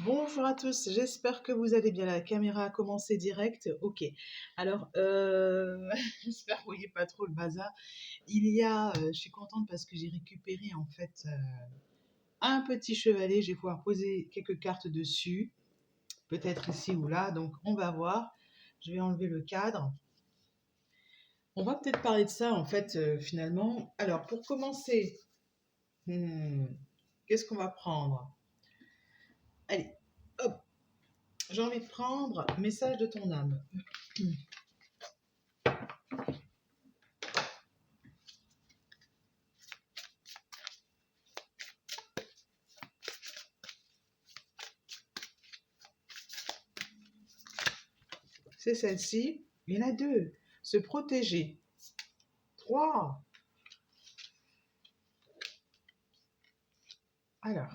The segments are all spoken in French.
Bonjour à tous, j'espère que vous allez bien. La caméra a commencé direct. Ok. Alors, j'espère que vous voyez pas trop le bazar. Je suis contente parce que j'ai récupéré en fait un petit chevalet. Je vais pouvoir poser quelques cartes dessus, peut-être ici ou là. Donc, on va voir. Je vais enlever le cadre. On va peut-être parler de ça en fait finalement. Alors, pour commencer, hmm, qu'est-ce qu'on va prendre? Allez, hop. J'ai envie de prendre Message de ton âme. C'est celle-ci. Il y en a deux. Se protéger. Trois. Alors,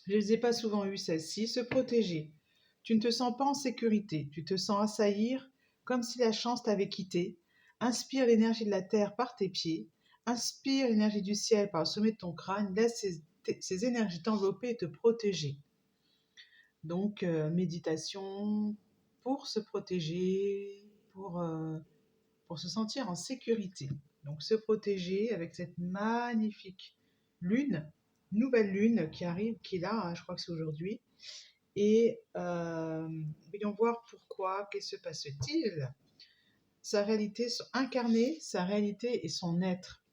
je ne les ai pas souvent eues, celles-ci. Se protéger. Tu ne te sens pas en sécurité. Tu te sens assaillir comme si la chance t'avait quitté. Inspire l'énergie de la terre par tes pieds. Inspire l'énergie du ciel par le sommet de ton crâne. Laisse ces énergies t'envelopper et te protéger. Donc, méditation pour se protéger, pour se sentir en sécurité. Donc se protéger avec cette magnifique lune, nouvelle lune qui arrive, qui est là, hein, je crois que c'est aujourd'hui. Et voyons voir pourquoi, qu'est-ce se passe-t-il? Sa réalité, incarner sa réalité et son être.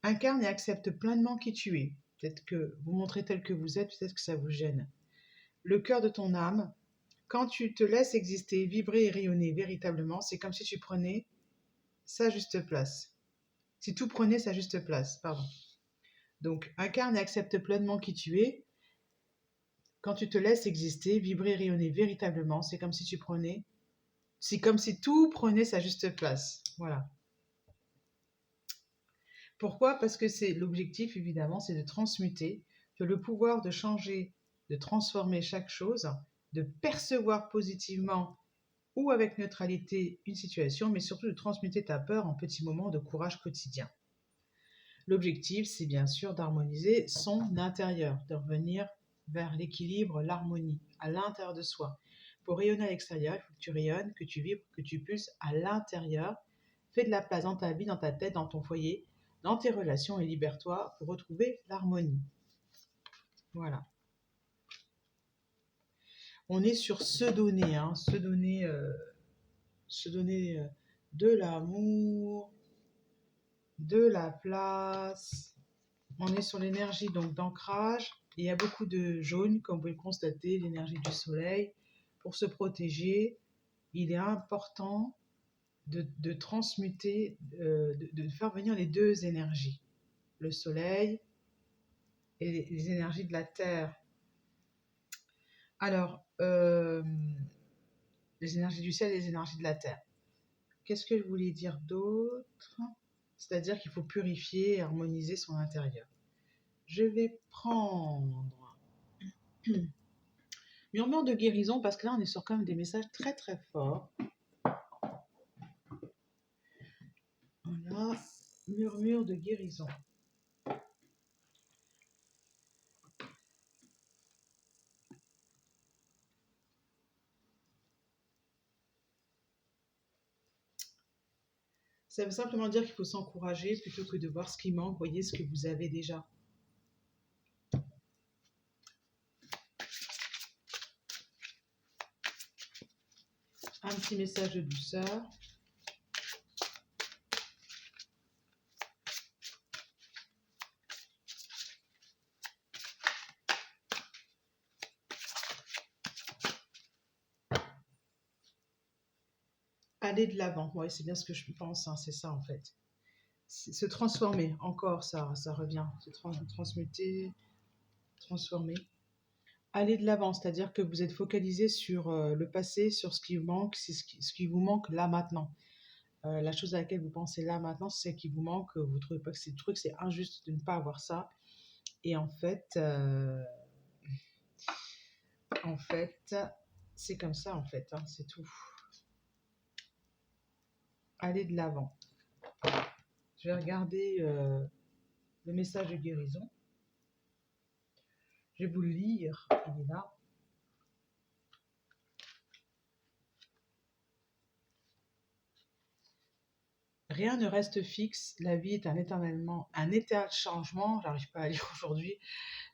Incarne et accepte pleinement qui tu es. Peut-être que vous montrez tel que vous êtes, peut-être que ça vous gêne. Le cœur de ton âme, quand tu te laisses exister, vibrer et rayonner véritablement, c'est comme si tu prenais sa juste place. Si tout prenait sa juste place, pardon. Donc, incarne et accepte pleinement qui tu es. Quand tu te laisses exister, vibrer, rayonner véritablement, c'est comme si tout prenait sa juste place. Voilà. Pourquoi? Parce que c'est l'objectif, évidemment, c'est de transmuter, que le pouvoir de changer, de transformer chaque chose, de percevoir positivement ou avec neutralité une situation, mais surtout de transmuter ta peur en petits moments de courage quotidien. L'objectif, c'est bien sûr d'harmoniser son intérieur, de revenir vers l'équilibre, l'harmonie, à l'intérieur de soi. Pour rayonner à l'extérieur, il faut que tu rayonnes, que tu vibres, que tu pulses à l'intérieur. Fais de la place dans ta vie, dans ta tête, dans ton foyer, dans tes relations et libère-toi pour retrouver l'harmonie. Voilà. On est sur se donner, hein, se donner de l'amour, de la place. On est sur l'énergie donc d'ancrage. Il y a beaucoup de jaune, comme vous pouvez le constater, l'énergie du soleil. Pour se protéger, il est important de transmuter, de faire venir les deux énergies, le soleil et les énergies de la terre. Alors, les énergies du ciel et les énergies de la terre. Qu'est-ce que je voulais dire d'autre? C'est-à-dire qu'il faut purifier et harmoniser son intérieur. Je vais prendre murmure de guérison, parce que là, on est sur quand même des messages très très forts. Voilà, murmure de guérison. Ça veut simplement dire qu'il faut s'encourager plutôt que de voir ce qui manque. Voyez ce que vous avez déjà. Un petit message de douceur. Aller de l'avant. Oui, c'est bien ce que je pense, hein, c'est ça en fait. Se transformer, encore ça revient. Se transmuter, transformer. Aller de l'avant, c'est-à-dire que vous êtes focalisé sur le passé, sur ce qui vous manque, c'est ce qui vous manque là maintenant. La chose à laquelle vous pensez là maintenant, c'est celle qui vous manque, vous ne trouvez pas que c'est le truc, c'est injuste de ne pas avoir ça. Et en fait, c'est comme ça en fait, hein, c'est tout. Aller de l'avant. Je vais regarder le message de guérison. Je vais vous le lire, il est là. Rien ne reste fixe, la vie est un éternel changement, j'arrive pas à lire aujourd'hui.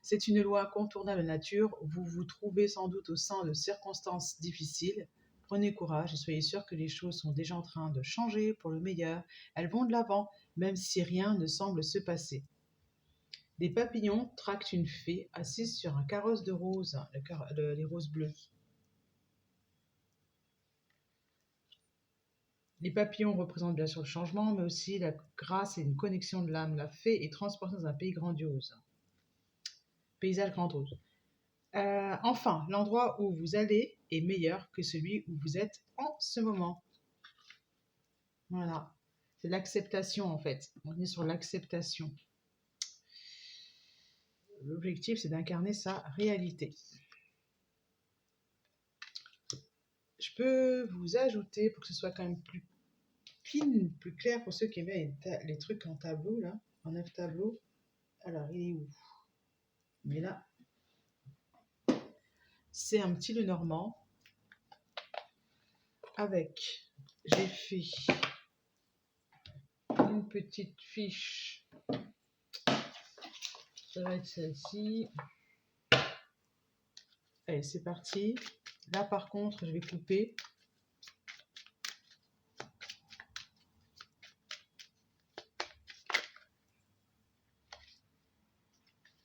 C'est une loi incontournable de nature, vous vous trouvez sans doute au sein de circonstances difficiles. Prenez courage et soyez sûr que les choses sont déjà en train de changer pour le meilleur. Elles vont de l'avant, même si rien ne semble se passer. Des papillons tractent une fée assise sur un carrosse de roses, les roses bleues. Les papillons représentent bien sûr le changement, mais aussi la grâce et une connexion de l'âme. La fée est transportée dans un pays grandiose. Paysage grandiose. Enfin, l'endroit où vous allez est meilleur que celui où vous êtes en ce moment. Voilà. C'est l'acceptation en fait. On est sur l'acceptation. L'objectif, c'est d'incarner sa réalité. Je peux vous ajouter, pour que ce soit quand même plus clean, plus clair pour ceux qui aiment les trucs en tableau, là, en 9 tableaux. Alors, il est où? Mais là, c'est un petit Lenormand avec, j'ai fait une petite fiche, ça va être celle-ci. Allez, c'est parti. Là, par contre, je vais couper.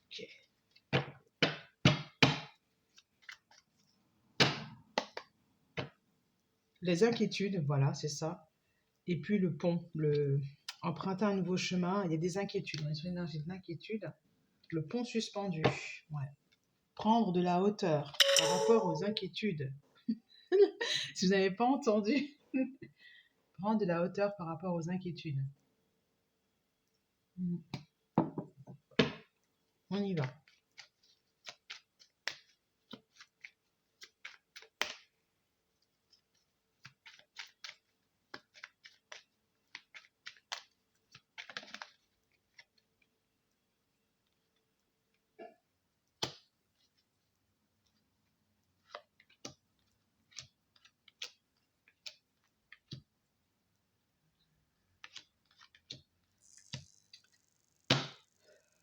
Ok. Les inquiétudes, voilà, c'est ça. Et puis le pont, emprunter un nouveau chemin, il y a des inquiétudes. On est sur l'énergie de l'inquiétude. Le pont suspendu, ouais. Prendre de la hauteur par rapport aux inquiétudes. Si vous n'avez pas entendu, prendre de la hauteur par rapport aux inquiétudes. On y va.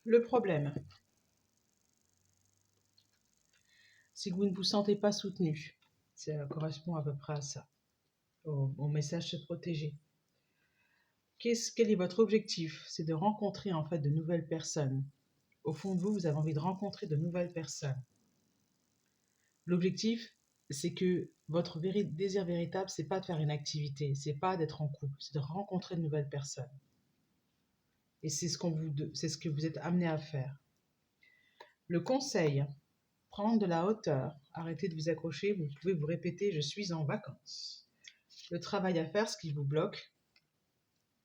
Le problème, c'est que vous ne vous sentez pas soutenu. Ça correspond à peu près à ça, au message se protéger. Quel est votre objectif? C'est de rencontrer en fait de nouvelles personnes. Au fond de vous, vous avez envie de rencontrer de nouvelles personnes. L'objectif, c'est que votre désir véritable, c'est pas de faire une activité, c'est pas d'être en couple, c'est de rencontrer de nouvelles personnes. Et c'est ce que vous êtes amené à faire. Le conseil, prendre de la hauteur, arrêtez de vous accrocher, vous pouvez vous répéter « je suis en vacances ». Le travail à faire, ce qui vous bloque,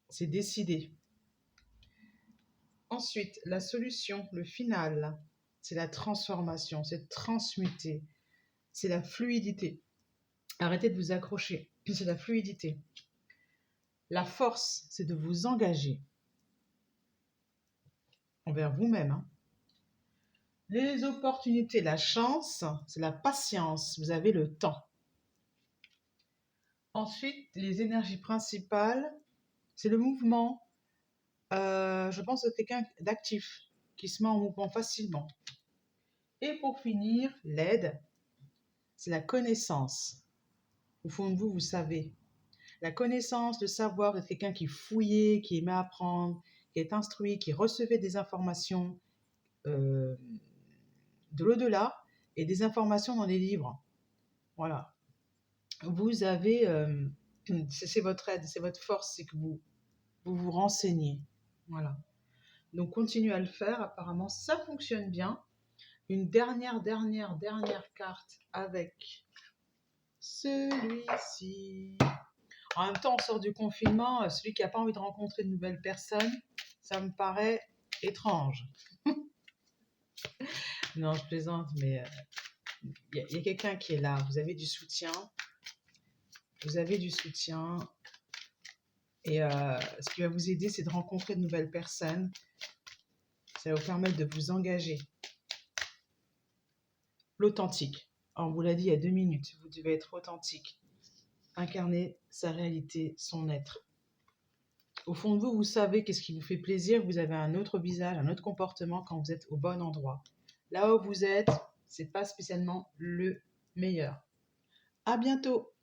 c'est décider. Ensuite, la solution, le final, c'est la transformation, c'est transmuter, c'est la fluidité. Arrêtez de vous accrocher, c'est la fluidité. La force, c'est de vous engager envers vous-même. Hein. Les opportunités, la chance, c'est la patience, vous avez le temps. Ensuite, les énergies principales, c'est le mouvement. Je pense que c'est quelqu'un d'actif, qui se met en mouvement facilement. Et pour finir, l'aide, c'est la connaissance. Au fond de vous, vous savez. La connaissance, le savoir, vous êtes quelqu'un qui fouillait, qui aimait apprendre, qui est instruit, qui recevait des informations de l'au-delà et des informations dans les livres. Voilà. Vous avez, c'est votre aide, c'est votre force, c'est que vous renseignez. Voilà. Donc, continuez à le faire. Apparemment, ça fonctionne bien. Une dernière carte avec celui-ci. En même temps, on sort du confinement. Celui qui n'a pas envie de rencontrer de nouvelles personnes, ça me paraît étrange. Non, je plaisante, mais il y a quelqu'un qui est là. Vous avez du soutien. Vous avez du soutien. Et ce qui va vous aider, c'est de rencontrer de nouvelles personnes. Ça va vous permettre de vous engager. l'authentique. On vous l'a dit il y a 2 minutes, vous devez être authentique. Incarner sa réalité, son être. Au fond de vous, vous savez qu'est-ce qui vous fait plaisir, vous avez un autre visage, un autre comportement quand vous êtes au bon endroit. Là où vous êtes, c'est pas spécialement le meilleur. À bientôt!